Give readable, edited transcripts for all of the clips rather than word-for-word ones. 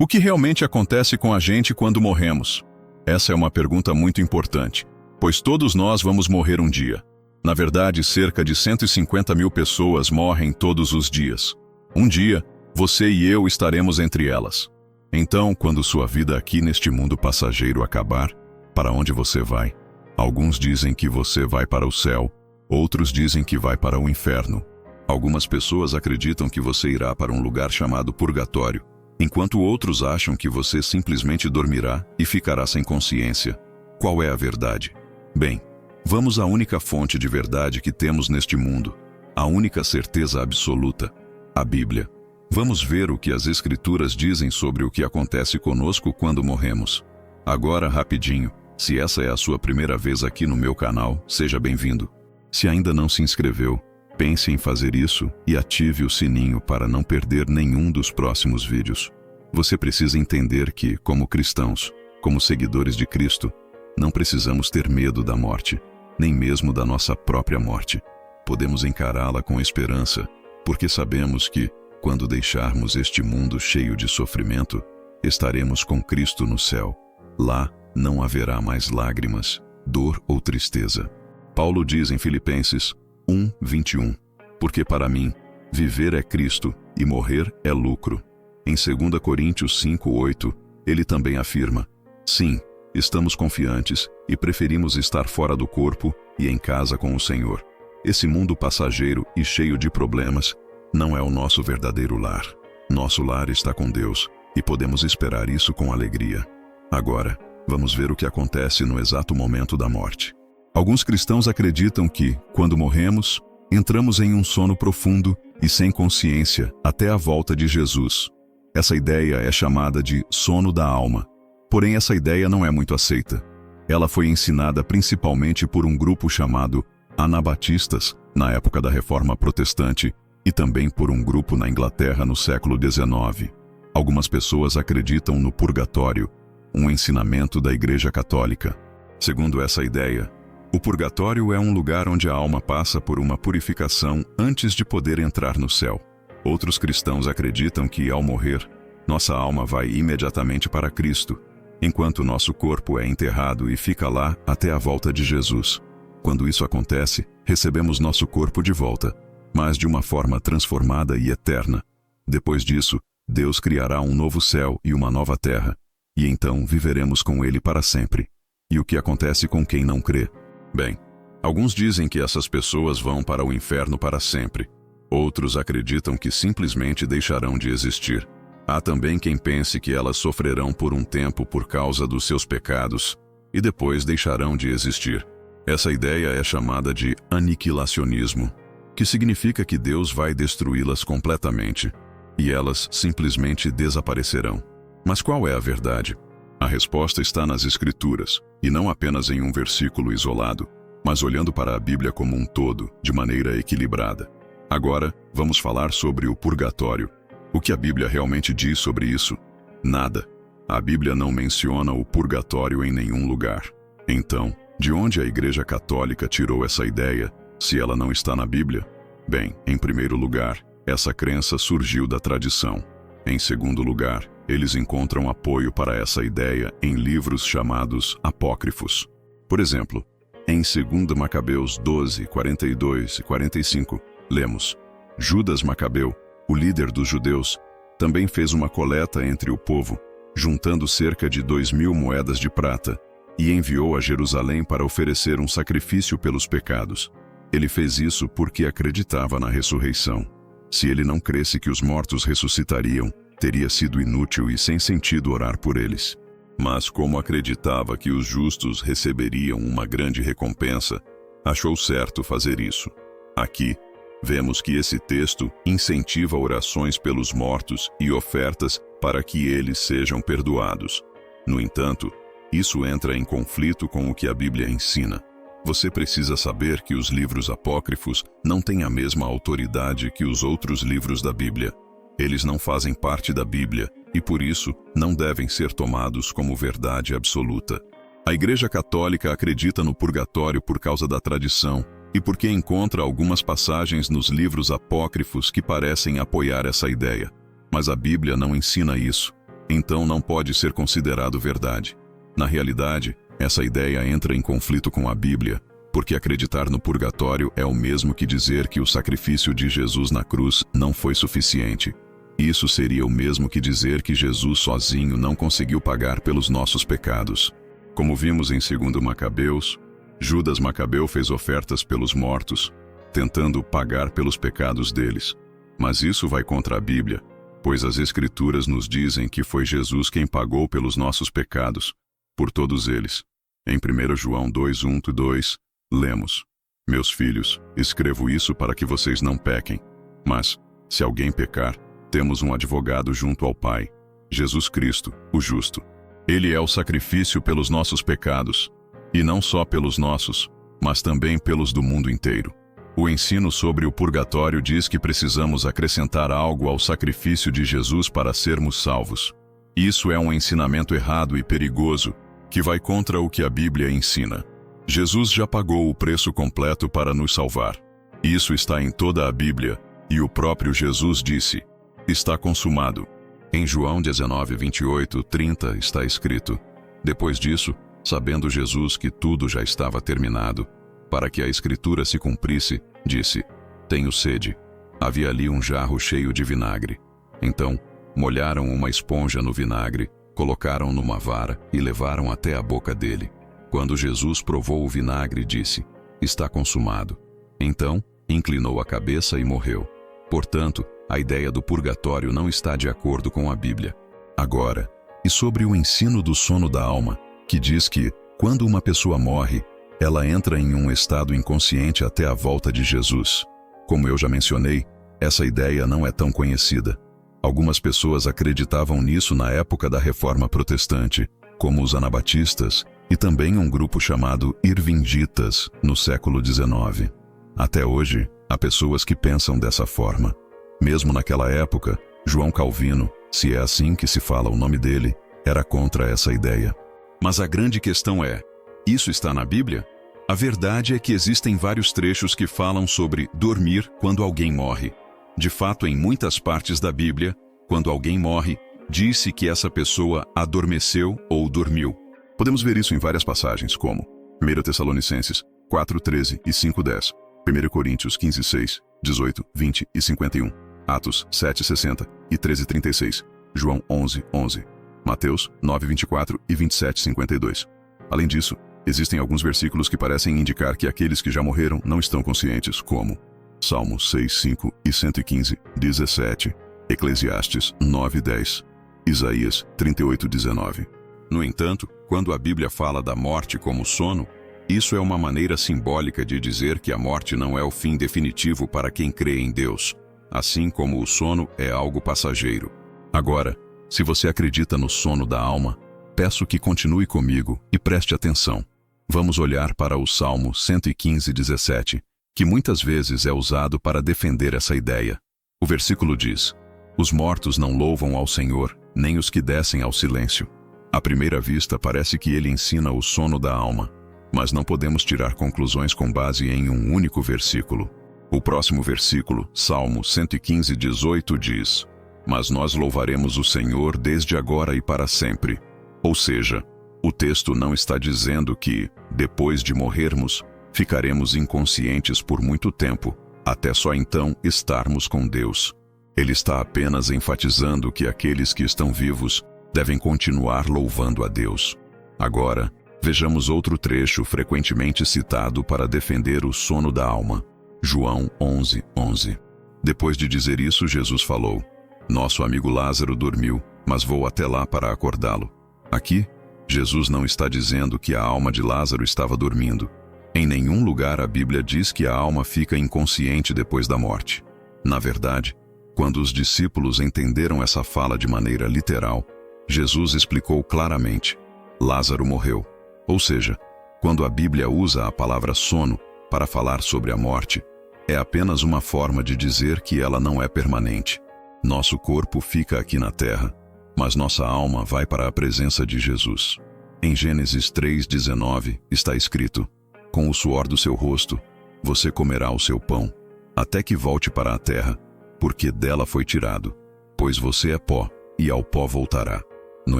O que realmente acontece com a gente quando morremos? Essa é uma pergunta muito importante, pois todos nós vamos morrer um dia. Na verdade, cerca de 150 mil pessoas morrem todos os dias. Um dia, você e eu estaremos entre elas. Então, quando sua vida aqui neste mundo passageiro acabar, para onde você vai? Alguns dizem que você vai para o céu, outros dizem que vai para o inferno. Algumas pessoas acreditam que você irá para um lugar chamado purgatório, enquanto outros acham que você simplesmente dormirá e ficará sem consciência. Qual é a verdade? Bem, vamos à única fonte de verdade que temos neste mundo, a única certeza absoluta, a Bíblia. Vamos ver o que as Escrituras dizem sobre o que acontece conosco quando morremos. Agora, rapidinho, se essa é a sua primeira vez aqui no meu canal, seja bem-vindo. Se ainda não se inscreveu, pense em fazer isso e ative o sininho para não perder nenhum dos próximos vídeos. Você precisa entender que, como cristãos, como seguidores de Cristo, não precisamos ter medo da morte, nem mesmo da nossa própria morte. Podemos encará-la com esperança, porque sabemos que, quando deixarmos este mundo cheio de sofrimento, estaremos com Cristo no céu. Lá não haverá mais lágrimas, dor ou tristeza. Paulo diz em Filipenses 1:21, porque para mim, viver é Cristo e morrer é lucro. Em 2 Coríntios 5:8, ele também afirma, sim, estamos confiantes e preferimos estar fora do corpo e em casa com o Senhor. Esse mundo passageiro e cheio de problemas não é o nosso verdadeiro lar. Nosso lar está com Deus e podemos esperar isso com alegria. Agora, vamos ver o que acontece no exato momento da morte. Alguns cristãos acreditam que, quando morremos, entramos em um sono profundo e sem consciência até a volta de Jesus. Essa ideia é chamada de sono da alma. Porém, essa ideia não é muito aceita. Ela foi ensinada principalmente por um grupo chamado Anabatistas, na época da Reforma Protestante, e também por um grupo na Inglaterra no século XIX. Algumas pessoas acreditam no purgatório, um ensinamento da Igreja Católica. Segundo essa ideia, o purgatório é um lugar onde a alma passa por uma purificação antes de poder entrar no céu. Outros cristãos acreditam que, ao morrer, nossa alma vai imediatamente para Cristo, enquanto nosso corpo é enterrado e fica lá até a volta de Jesus. Quando isso acontece, recebemos nosso corpo de volta, mas de uma forma transformada e eterna. Depois disso, Deus criará um novo céu e uma nova terra, e então viveremos com Ele para sempre. E o que acontece com quem não crê? Bem, alguns dizem que essas pessoas vão para o inferno para sempre. Outros acreditam que simplesmente deixarão de existir. Há também quem pense que elas sofrerão por um tempo por causa dos seus pecados e depois deixarão de existir. Essa ideia é chamada de aniquilacionismo, que significa que Deus vai destruí-las completamente e elas simplesmente desaparecerão. Mas qual é a verdade? A resposta está nas Escrituras, e não apenas em um versículo isolado, mas olhando para a Bíblia como um todo, de maneira equilibrada. Agora, vamos falar sobre o purgatório. O que a Bíblia realmente diz sobre isso? Nada. A Bíblia não menciona o purgatório em nenhum lugar. Então, de onde a Igreja Católica tirou essa ideia, se ela não está na Bíblia? Bem, em primeiro lugar, essa crença surgiu da tradição. Em segundo lugar, eles encontram apoio para essa ideia em livros chamados apócrifos. Por exemplo, em 2 Macabeus 12, 42 e 45, lemos: Judas Macabeu, o líder dos judeus, também fez uma coleta entre o povo, juntando cerca de 2.000 moedas de prata, e enviou a Jerusalém para oferecer um sacrifício pelos pecados. Ele fez isso porque acreditava na ressurreição. Se ele não cresce que os mortos ressuscitariam, teria sido inútil e sem sentido orar por eles. Mas como acreditava que os justos receberiam uma grande recompensa, achou certo fazer isso. Aqui, vemos que esse texto incentiva orações pelos mortos e ofertas para que eles sejam perdoados. No entanto, isso entra em conflito com o que a Bíblia ensina. Você precisa saber que os livros apócrifos não têm a mesma autoridade que os outros livros da Bíblia. Eles não fazem parte da Bíblia e, por isso, não devem ser tomados como verdade absoluta. A Igreja Católica acredita no purgatório por causa da tradição e porque encontra algumas passagens nos livros apócrifos que parecem apoiar essa ideia. Mas a Bíblia não ensina isso. então não pode ser considerado verdade. Na realidade, essa ideia entra em conflito com a Bíblia, porque acreditar no purgatório é o mesmo que dizer que o sacrifício de Jesus na cruz não foi suficiente. Isso seria o mesmo que dizer que Jesus sozinho não conseguiu pagar pelos nossos pecados. Como vimos em 2 Macabeus, Judas Macabeu fez ofertas pelos mortos, tentando pagar pelos pecados deles. Mas isso vai contra a Bíblia, pois as Escrituras nos dizem que foi Jesus quem pagou pelos nossos pecados, por todos eles. Em 1 João 2:1-2, lemos: Meus filhos, escrevo isso para que vocês não pequem. Mas, se alguém pecar, temos um advogado junto ao Pai, Jesus Cristo, o justo. Ele é o sacrifício pelos nossos pecados, e não só pelos nossos, mas também pelos do mundo inteiro. O ensino sobre o purgatório diz que precisamos acrescentar algo ao sacrifício de Jesus para sermos salvos. Isso é um ensinamento errado e perigoso, que vai contra o que a Bíblia ensina. Jesus já pagou o preço completo para nos salvar. Isso está em toda a Bíblia, e o próprio Jesus disse: Está consumado. Em João 19:28-30 está escrito: Depois disso, sabendo Jesus que tudo já estava terminado, para que a Escritura se cumprisse, disse: Tenho sede. Havia ali um jarro cheio de vinagre. Então, molharam uma esponja no vinagre, colocaram numa vara e levaram até a boca dele. Quando Jesus provou o vinagre, disse: Está consumado. Então, inclinou a cabeça e morreu. Portanto, a ideia do purgatório não está de acordo com a Bíblia. Agora, e sobre o ensino do sono da alma, que diz que, quando uma pessoa morre, ela entra em um estado inconsciente até a volta de Jesus. Como eu já mencionei, essa ideia não é tão conhecida. Algumas pessoas acreditavam nisso na época da Reforma Protestante, como os anabatistas, e também um grupo chamado Irvingitas, no século XIX. Até hoje, há pessoas que pensam dessa forma. Mesmo naquela época, João Calvino, se é assim que se fala o nome dele, era contra essa ideia. Mas a grande questão é: isso está na Bíblia? A verdade é que existem vários trechos que falam sobre dormir quando alguém morre. De fato, em muitas partes da Bíblia, quando alguém morre, diz-se que essa pessoa adormeceu ou dormiu. Podemos ver isso em várias passagens, como 1 Tessalonicenses 4:13 e 5:10, 1 Coríntios 15:6, 18, 20 e 51, Atos 7:60 e 13:36, João 11:11, Mateus 9:24 e 27:52. Além disso, existem alguns versículos que parecem indicar que aqueles que já morreram não estão conscientes, como Salmo 6:5 e 115:17, Eclesiastes 9:10, Isaías 38:19. No entanto, quando a Bíblia fala da morte como sono, isso é uma maneira simbólica de dizer que a morte não é o fim definitivo para quem crê em Deus, assim como o sono é algo passageiro. Agora, se você acredita no sono da alma, peço que continue comigo e preste atenção. Vamos olhar para o Salmo 115:17, que muitas vezes é usado para defender essa ideia. O versículo diz: Os mortos não louvam ao Senhor, nem os que descem ao silêncio. À primeira vista, parece que ele ensina o sono da alma, mas não podemos tirar conclusões com base em um único versículo. O próximo versículo, Salmo 115:18, diz: Mas nós louvaremos o Senhor desde agora e para sempre. Ou seja, o texto não está dizendo que, depois de morrermos, ficaremos inconscientes por muito tempo, até só então estarmos com Deus. Ele está apenas enfatizando que aqueles que estão vivos devem continuar louvando a Deus. Agora, vejamos outro trecho frequentemente citado para defender o sono da alma. João 11:11. Depois de dizer isso, Jesus falou: Nosso amigo Lázaro dormiu, mas vou até lá para acordá-lo. Aqui, Jesus não está dizendo que a alma de Lázaro estava dormindo. Em nenhum lugar a Bíblia diz que a alma fica inconsciente depois da morte. Na verdade, quando os discípulos entenderam essa fala de maneira literal, Jesus explicou claramente: Lázaro morreu. Ou seja, quando a Bíblia usa a palavra sono para falar sobre a morte, é apenas uma forma de dizer que ela não é permanente. Nosso corpo fica aqui na terra, mas nossa alma vai para a presença de Jesus. Em Gênesis 3:19 está escrito: Com o suor do seu rosto, você comerá o seu pão, até que volte para a terra, porque dela foi tirado, pois você é pó, e ao pó voltará. No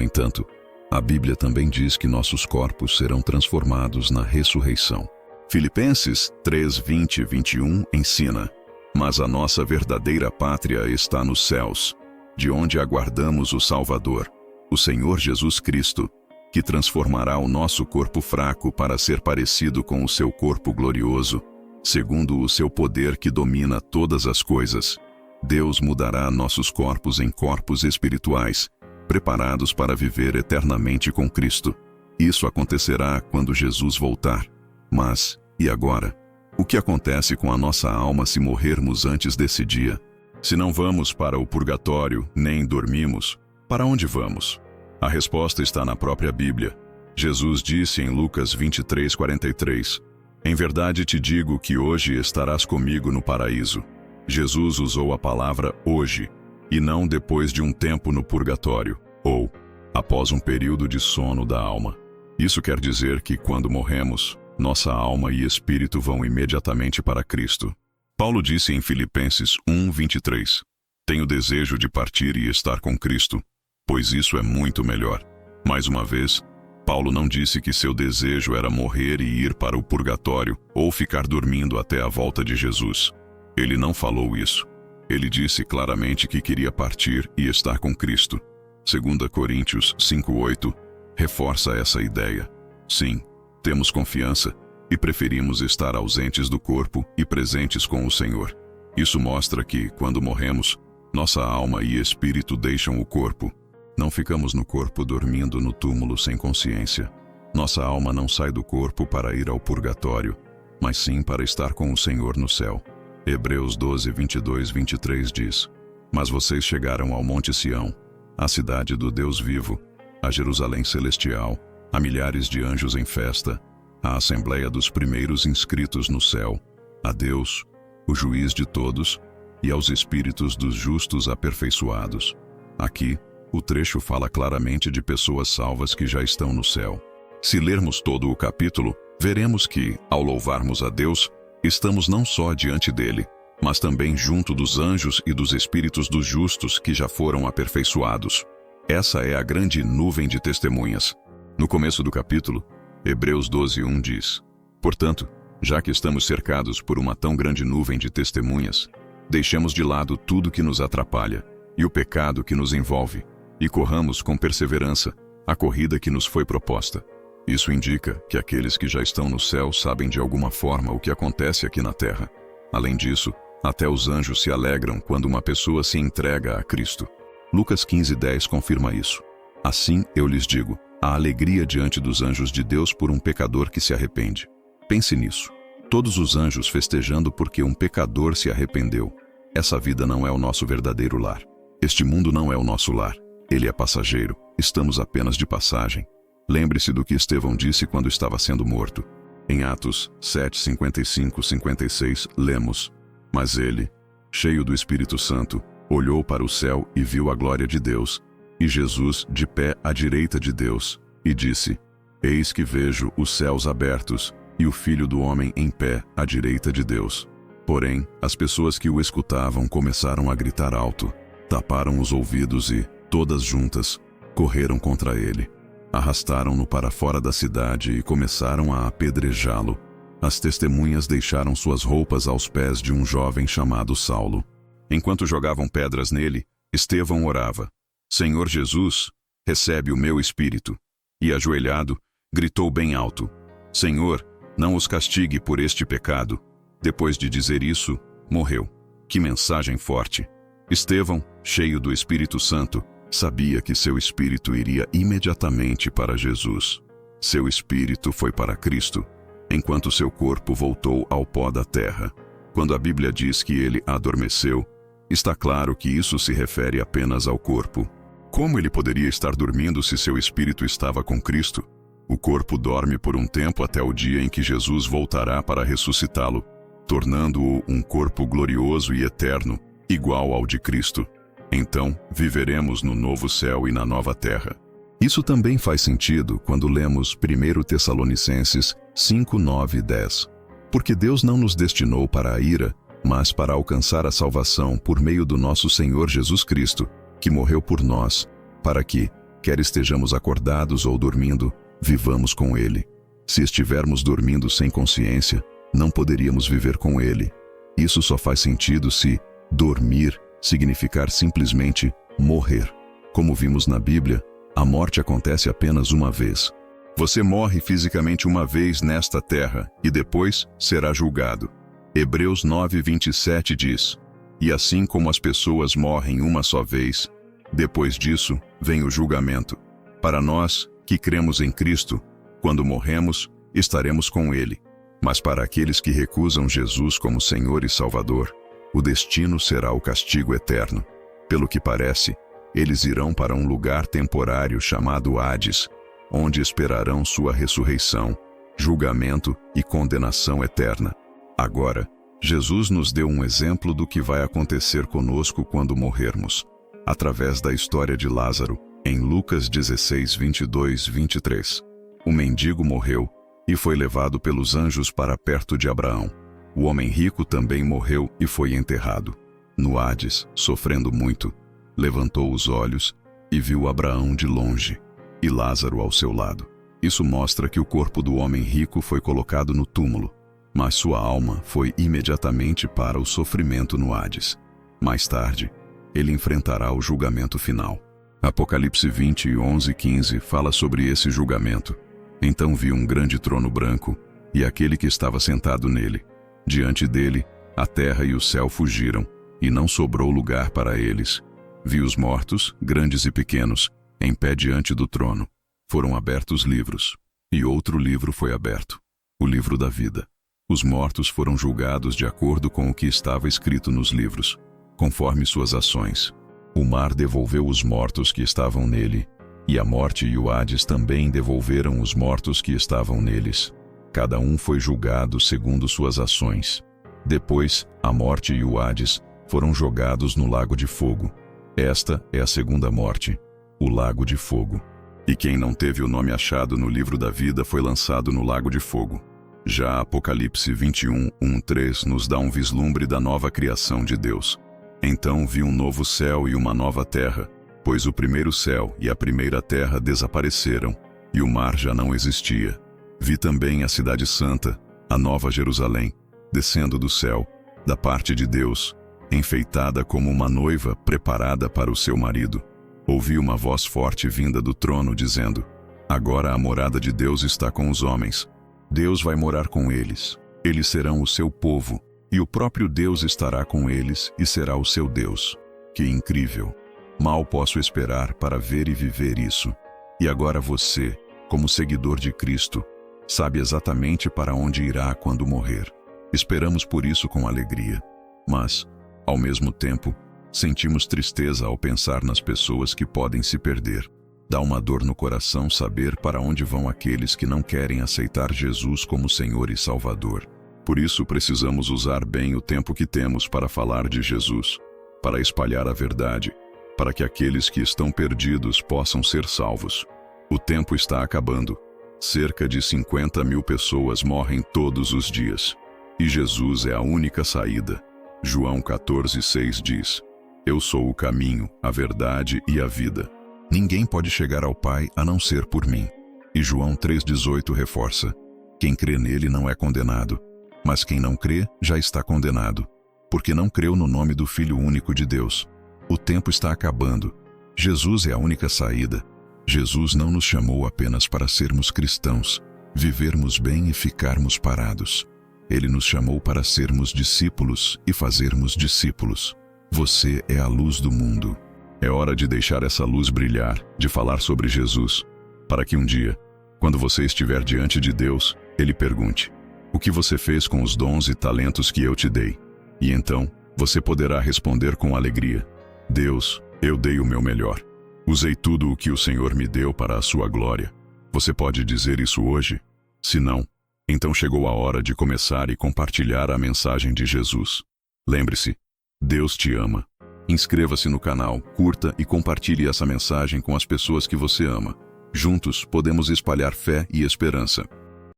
entanto, a Bíblia também diz que nossos corpos serão transformados na ressurreição. Filipenses 3, 20 e 21 ensina: mas a nossa verdadeira pátria está nos céus, de onde aguardamos o Salvador, o Senhor Jesus Cristo, que transformará o nosso corpo fraco para ser parecido com o seu corpo glorioso, segundo o seu poder que domina todas as coisas. Deus mudará nossos corpos em corpos espirituais, preparados para viver eternamente com Cristo. Isso acontecerá quando Jesus voltar. Mas, e agora? O que acontece com a nossa alma se morrermos antes desse dia? Se não vamos para o purgatório, nem dormimos, para onde vamos? A resposta está na própria Bíblia. Jesus disse em Lucas 23:43, em verdade te digo que hoje estarás comigo no paraíso. Jesus usou a palavra hoje, e não depois de um tempo no purgatório, ou após um período de sono da alma. Isso quer dizer que quando morremos, nossa alma e espírito vão imediatamente para Cristo. Paulo disse em Filipenses 1:23, tenho desejo de partir e estar com Cristo, pois isso é muito melhor. Mais uma vez, Paulo não disse que seu desejo era morrer e ir para o purgatório ou ficar dormindo até a volta de Jesus. Ele não falou isso. Ele disse claramente que queria partir e estar com Cristo. 2 Coríntios 5:8 reforça essa ideia. Sim, temos confiança e preferimos estar ausentes do corpo e presentes com o Senhor. Isso mostra que, quando morremos, nossa alma e espírito deixam o corpo. Não ficamos no corpo dormindo no túmulo sem consciência. Nossa alma não sai do corpo para ir ao purgatório, mas sim para estar com o Senhor no céu. Hebreus 12:22-23 diz: mas vocês chegaram ao Monte Sião, à cidade do Deus vivo, a Jerusalém celestial, a milhares de anjos em festa, à assembleia dos primeiros inscritos no céu, a Deus, o juiz de todos, e aos espíritos dos justos aperfeiçoados. Aqui, o trecho fala claramente de pessoas salvas que já estão no céu. Se lermos todo o capítulo, veremos que, ao louvarmos a Deus, estamos não só diante dele, mas também junto dos anjos e dos espíritos dos justos que já foram aperfeiçoados. Essa é a grande nuvem de testemunhas. No começo do capítulo, Hebreus 12:1 diz: portanto, já que estamos cercados por uma tão grande nuvem de testemunhas, deixemos de lado tudo que nos atrapalha e o pecado que nos envolve, e corramos com perseverança a corrida que nos foi proposta. Isso indica que aqueles que já estão no céu sabem de alguma forma o que acontece aqui na terra. Além disso, até os anjos se alegram quando uma pessoa se entrega a Cristo. Lucas 15:10 confirma isso. Assim, eu lhes digo, há alegria diante dos anjos de Deus por um pecador que se arrepende. Pense nisso. Todos os anjos festejando porque um pecador se arrependeu. Essa vida não é o nosso verdadeiro lar. Este mundo não é o nosso lar. Ele é passageiro. Estamos apenas de passagem. Lembre-se do que Estevão disse quando estava sendo morto. Em Atos 7:55-56, lemos: mas ele, cheio do Espírito Santo, olhou para o céu e viu a glória de Deus, e Jesus de pé à direita de Deus, e disse: eis que vejo os céus abertos, e o Filho do Homem em pé à direita de Deus. Porém, as pessoas que o escutavam começaram a gritar alto, taparam os ouvidos e, todas juntas, correram contra ele. Arrastaram-no para fora da cidade e começaram a apedrejá-lo. As testemunhas deixaram suas roupas aos pés de um jovem chamado Saulo. Enquanto jogavam pedras nele, Estevão orava: Senhor Jesus, recebe o meu espírito. E ajoelhado, gritou bem alto: Senhor, não os castigue por este pecado. Depois de dizer isso, morreu. Que mensagem forte! Estevão, cheio do Espírito Santo, sabia que seu espírito iria imediatamente para Jesus. Seu espírito foi para Cristo, enquanto seu corpo voltou ao pó da terra. Quando a Bíblia diz que ele adormeceu, está claro que isso se refere apenas ao corpo. Como ele poderia estar dormindo se seu espírito estava com Cristo? O corpo dorme por um tempo até o dia em que Jesus voltará para ressuscitá-lo, tornando-o um corpo glorioso e eterno, igual ao de Cristo. Então, viveremos no novo céu e na nova terra. Isso também faz sentido quando lemos 1 Tessalonicenses 5, 9 e 10. Porque Deus não nos destinou para a ira, mas para alcançar a salvação por meio do nosso Senhor Jesus Cristo, que morreu por nós, para que, Quer estejamos acordados ou dormindo, vivamos com Ele. Se estivermos dormindo sem consciência, não poderíamos viver com Ele. Isso só faz sentido se dormir significar simplesmente morrer. Como vimos na Bíblia, a morte acontece apenas uma vez. Você morre fisicamente uma vez nesta terra e depois será julgado. Hebreus 9:27 diz: E assim como as pessoas morrem uma só vez, depois disso vem o julgamento. Para nós, que cremos em Cristo, quando morremos, estaremos com Ele. Mas para aqueles que recusam Jesus como Senhor e Salvador, o destino será o castigo eterno. Pelo que parece, eles irão para um lugar temporário chamado Hades, onde esperarão sua ressurreição, julgamento e condenação eterna. Agora, Jesus nos deu um exemplo do que vai acontecer conosco quando morrermos, através da história de Lázaro, em Lucas 16:22-23. O mendigo morreu e foi levado pelos anjos para perto de Abraão. O homem rico também morreu e foi enterrado. No Hades, sofrendo muito, levantou os olhos e viu Abraão de longe, e Lázaro ao seu lado. Isso mostra que o corpo do homem rico foi colocado no túmulo, mas sua alma foi imediatamente para o sofrimento no Hades. Mais tarde, ele enfrentará o julgamento final. Apocalipse 20:11-15 fala sobre esse julgamento. Então vi um grande trono branco, e aquele que estava sentado nele. Diante dele, a terra e o céu fugiram, e não sobrou lugar para eles. Vi os mortos, grandes e pequenos, em pé diante do trono. Foram abertos livros, e outro livro foi aberto, o livro da vida. Os mortos foram julgados de acordo com o que estava escrito nos livros, conforme suas ações. O mar devolveu os mortos que estavam nele, e a morte e o Hades também devolveram os mortos que estavam neles. Cada um foi julgado segundo suas ações. Depois, a morte e o Hades foram jogados no lago de fogo. Esta é a segunda morte, o lago de fogo. E quem não teve o nome achado no livro da vida foi lançado no lago de fogo. Já Apocalipse 21:1-3 nos dá um vislumbre da nova criação de Deus. Então vi um novo céu e uma nova terra, pois o primeiro céu e a primeira terra desapareceram, e o mar já não existia. Vi também a cidade santa, a nova Jerusalém, descendo do céu, da parte de Deus, enfeitada como uma noiva preparada para o seu marido. Ouvi uma voz forte vinda do trono dizendo: Agora a morada de Deus está com os homens. Deus vai morar com eles. Eles serão o seu povo, e o próprio Deus estará com eles e será o seu Deus. Que incrível! Mal posso esperar para ver e viver isso. E agora você, como seguidor de Cristo, sabe exatamente para onde irá quando morrer. Esperamos por isso com alegria. Mas, ao mesmo tempo, sentimos tristeza ao pensar nas pessoas que podem se perder. Dá uma dor no coração saber para onde vão aqueles que não querem aceitar Jesus como Senhor e Salvador. Por isso precisamos usar bem o tempo que temos para falar de Jesus, para espalhar a verdade, para que aqueles que estão perdidos possam ser salvos. O tempo está acabando. Cerca de 50.000 pessoas morrem todos os dias. E Jesus é a única saída. João 14:6 diz: Eu sou o caminho, a verdade e a vida. Ninguém pode chegar ao Pai a não ser por mim. E João 3:18 reforça: Quem crê nele não é condenado, mas quem não crê já está condenado, porque não creu no nome do Filho único de Deus. O tempo está acabando. Jesus é a única saída. Jesus não nos chamou apenas para sermos cristãos, vivermos bem e ficarmos parados. Ele nos chamou para sermos discípulos e fazermos discípulos. Você é a luz do mundo. É hora de deixar essa luz brilhar, de falar sobre Jesus, para que um dia, quando você estiver diante de Deus, Ele pergunte: O que você fez com os dons e talentos que eu te dei? E então, você poderá responder com alegria: Deus, eu dei o meu melhor. Usei tudo o que o Senhor me deu para a sua glória. Você pode dizer isso hoje? Se não, então chegou a hora de começar e compartilhar a mensagem de Jesus. Lembre-se, Deus te ama. Inscreva-se no canal, curta e compartilhe essa mensagem com as pessoas que você ama. Juntos podemos espalhar fé e esperança.